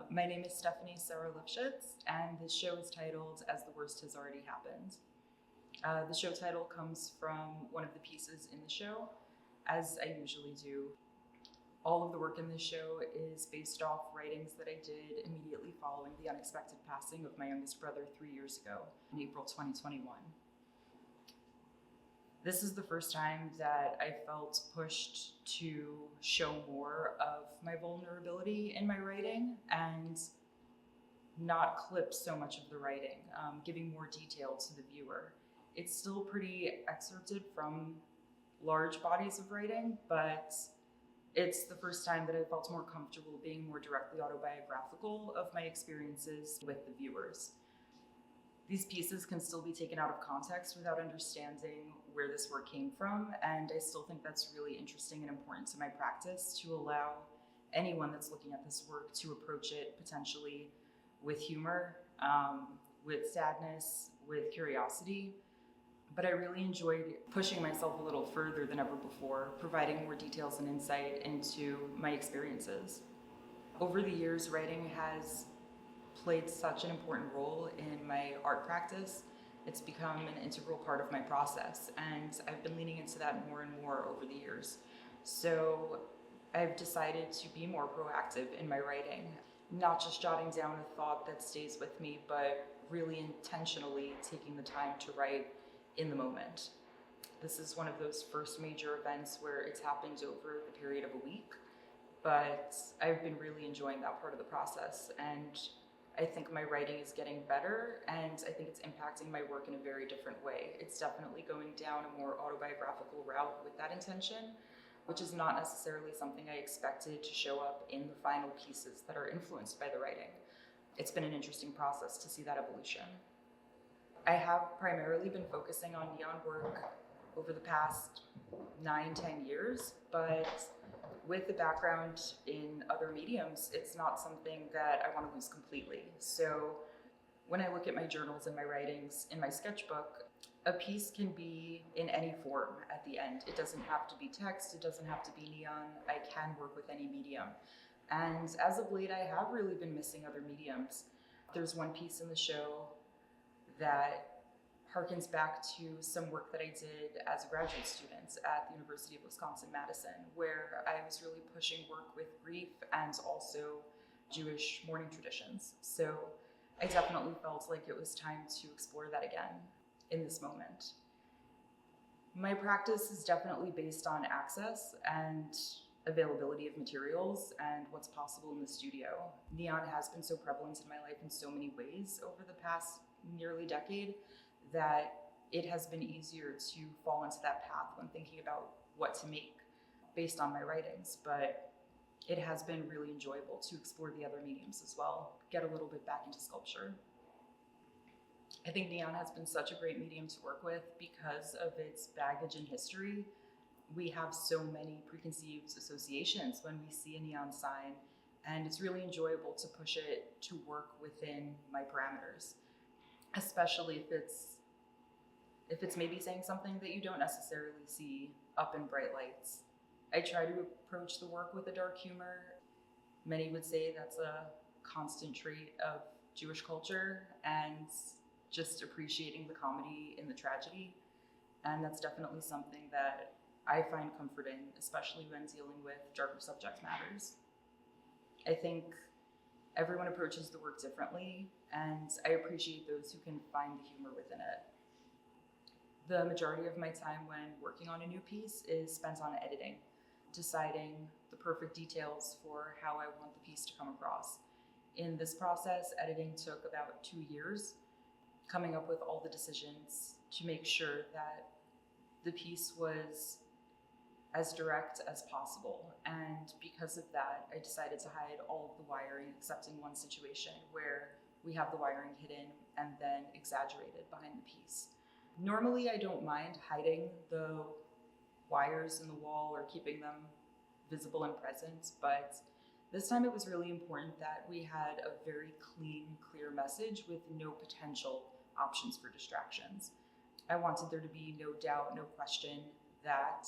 My name is Sara Lifshutz, and this show is titled As the Worst Has Already Happened. The show title comes from one of the pieces in the show, as I usually do. All of the work in this show is based off writings that I did immediately following the unexpected passing of my youngest brother 3 years ago in April 2021. This is the first time that I felt pushed to show more of my vulnerability in my writing and not clip so much of the writing, giving more detail to the viewer. It's still pretty excerpted from large bodies of writing, but it's the first time that I felt more comfortable being more directly autobiographical of my experiences with the viewers. These pieces can still be taken out of context without understanding where this work came from, and I still think that's really interesting and important to my practice, to allow anyone that's looking at this work to approach it potentially with humor, with sadness, with curiosity. But I really enjoyed pushing myself a little further than ever before, providing more details and insight into my experiences. Over the years, writing has played such an important role in my art practice. It's become an integral part of my process, and I've been leaning into that more and more over the years. So I've decided to be more proactive in my writing, not just jotting down a thought that stays with me, but really intentionally taking the time to write in the moment. This is one of those first major events where it's happened over the period of a week, but I've been really enjoying that part of the process, and I think my writing is getting better, and I think it's impacting my work in a very different way. It's definitely going down a more autobiographical route with that intention, which is not necessarily something I expected to show up in the final pieces that are influenced by the writing. It's been an interesting process to see that evolution. I have primarily been focusing on neon work over the past 9-10 years, but with the background in other mediums, it's not something that I want to lose completely. So when I look at my journals and my writings in my sketchbook, a piece can be in any form at the end. It doesn't have to be text, it doesn't have to be neon. I can work with any medium. And as of late, I have really been missing other mediums. There's one piece in the show that harkens back to some work that I did as a graduate student at the University of Wisconsin-Madison, where I was really pushing work with grief and also Jewish mourning traditions. So I definitely felt like it was time to explore that again in this moment. My practice is definitely based on access and availability of materials and what's possible in the studio. Neon has been so prevalent in my life in so many ways over the past nearly decade that it has been easier to fall into that path when thinking about what to make based on my writings. But it has been really enjoyable to explore the other mediums as well, get a little bit back into sculpture. I think neon has been such a great medium to work with because of its baggage and history. We have so many preconceived associations when we see a neon sign, and it's really enjoyable to push it to work within my parameters, especially if it's maybe saying something that you don't necessarily see up in bright lights. I try to approach the work with a dark humor. Many would say that's a constant trait of Jewish culture, and just appreciating the comedy in the tragedy. And that's definitely something that I find comfort in, especially when dealing with darker subject matters. I think everyone approaches the work differently, and I appreciate those who can find the humor within it. The majority of my time when working on a new piece is spent on editing, deciding the perfect details for how I want the piece to come across. In this process, editing took about 2 years, coming up with all the decisions to make sure that the piece was as direct as possible. And because of that, I decided to hide all of the wiring except in one situation where we have the wiring hidden and then exaggerated behind the piece. Normally, I don't mind hiding the wires in the wall or keeping them visible and present, but this time it was really important that we had a very clean, clear message with no potential options for distractions. I wanted there to be no doubt, no question that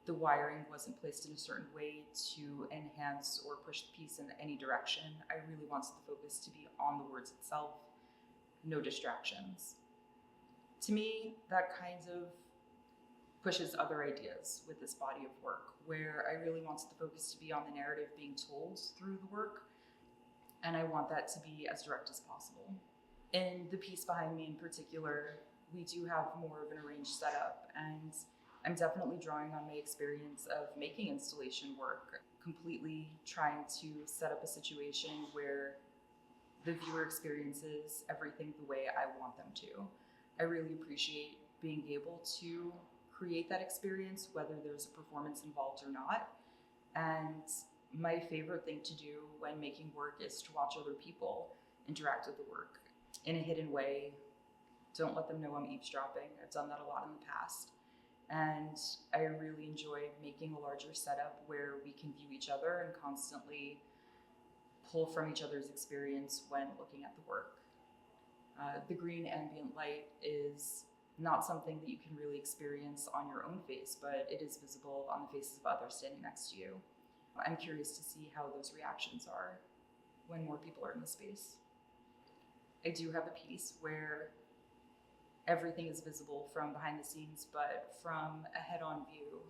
The wiring wasn't placed in a certain way to enhance or push the piece in any direction. I really wanted the focus to be on the words itself, no distractions. To me, that kind of pushes other ideas with this body of work, where I really wanted the focus to be on the narrative being told through the work, and I want that to be as direct as possible. In the piece behind me in particular, we do have more of an arranged setup, and I'm definitely drawing on my experience of making installation work, completely trying to set up a situation where the viewer experiences everything the way I want them to. I really appreciate being able to create that experience, whether there's a performance involved or not. And my favorite thing to do when making work is to watch other people interact with the work in a hidden way. Don't let them know I'm eavesdropping. I've done that a lot in the past. And I really enjoy making a larger setup where we can view each other and constantly pull from each other's experience when looking at the work. The green ambient light is not something that you can really experience on your own face, but it is visible on the faces of others standing next to you. I'm curious to see how those reactions are when more people are in the space. I do have a piece where everything is visible from behind the scenes, but from a head-on view,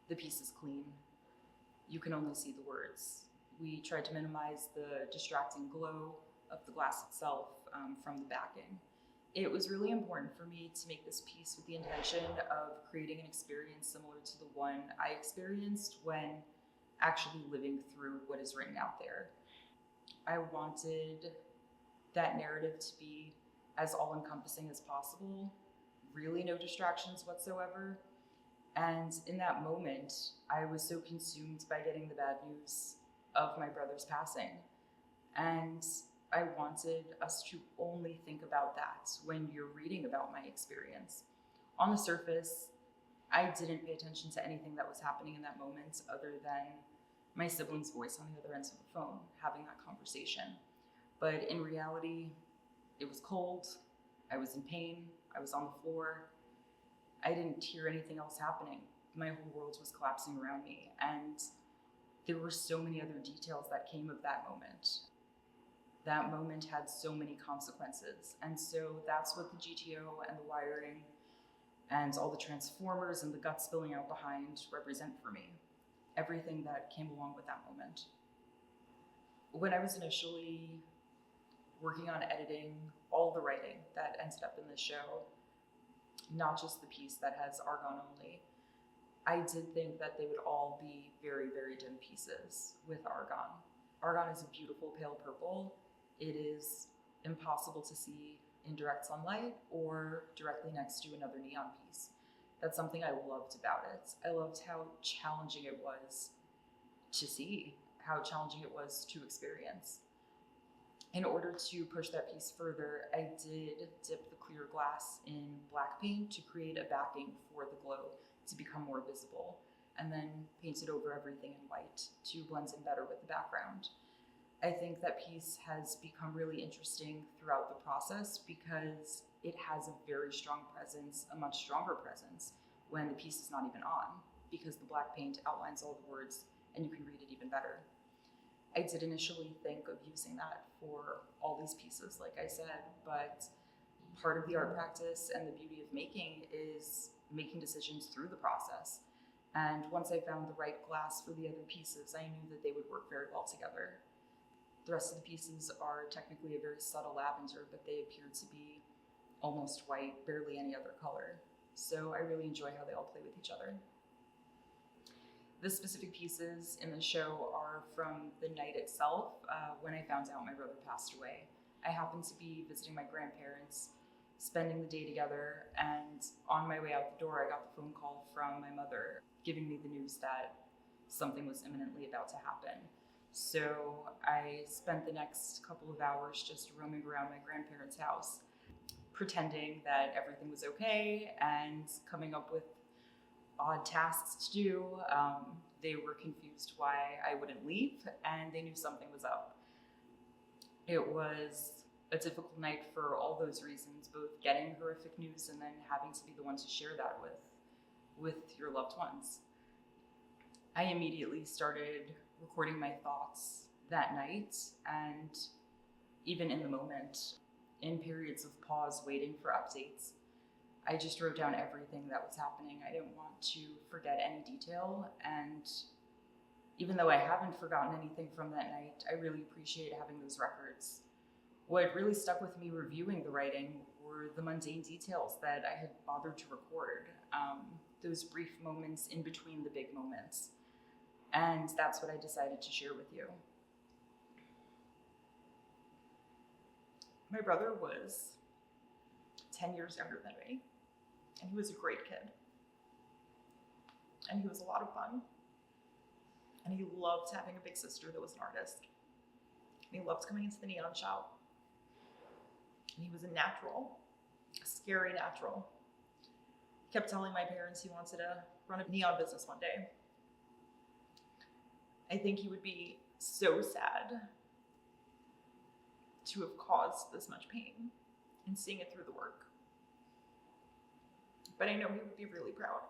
the piece is clean. You can only see the words. We tried to minimize the distracting glow of the glass itself from the backing. It was really important for me to make this piece with the intention of creating an experience similar to the one I experienced when actually living through what is written out there. I wanted that narrative to be as all-encompassing as possible, really no distractions whatsoever. And in that moment, I was so consumed by getting the bad news of my brother's passing. And I wanted us to only think about that when you're reading about my experience. On the surface, I didn't pay attention to anything that was happening in that moment other than my sibling's voice on the other end of the phone, having that conversation. But in reality, it was cold, I was in pain, I was on the floor. I didn't hear anything else happening. My whole world was collapsing around me, and there were so many other details that came of that moment. That moment had so many consequences, and so that's what the GTO and the wiring and all the transformers and the guts spilling out behind represent for me. Everything that came along with that moment. When I was initially working on editing all the writing that ended up in this show, not just the piece that has argon only, I did think that they would all be very, very dim pieces with argon. Argon is a beautiful pale purple. It is impossible to see in direct sunlight or directly next to another neon piece. That's something I loved about it. I loved how challenging it was to see, how challenging it was to experience. In order to push that piece further, I did dip the clear glass in black paint to create a backing for the glow to become more visible, and then painted over everything in white to blend in better with the background. I think that piece has become really interesting throughout the process because it has a very strong presence, a much stronger presence, when the piece is not even on, because the black paint outlines all the words and you can read it even better. I did initially think of using that for all these pieces, like I said, but part of the art practice and the beauty of making is making decisions through the process. And once I found the right glass for the other pieces, I knew that they would work very well together. The rest of the pieces are technically a very subtle lavender, but they appear to be almost white, barely any other color. So I really enjoy how they all play with each other. The specific pieces in the show are from the night itself, when I found out my brother passed away. I happened to be visiting my grandparents, spending the day together, and on my way out the door, I got the phone call from my mother giving me the news that something was imminently about to happen. So I spent the next couple of hours just roaming around my grandparents' house, pretending that everything was okay and coming up with odd tasks to do. They were confused why I wouldn't leave, and they knew something was up. It was a difficult night for all those reasons, both getting horrific news and then having to be the one to share that with your loved ones. I immediately started recording my thoughts that night, and even in the moment, in periods of pause waiting for updates, I just wrote down everything that was happening. I didn't want to forget any detail, and even though I haven't forgotten anything from that night, I really appreciate having those records. What really stuck with me reviewing the writing were the mundane details that I had bothered to record, those brief moments in between the big moments. And that's what I decided to share with you. My brother was 10 years younger than me, and he was a great kid. And he was a lot of fun. And he loved having a big sister that was an artist. And he loved coming into the neon shop. And he was a natural, a scary natural. He kept telling my parents he wanted to run a neon business one day. I think he would be so sad to have caused this much pain and seeing it through the work. But I know he would be really proud.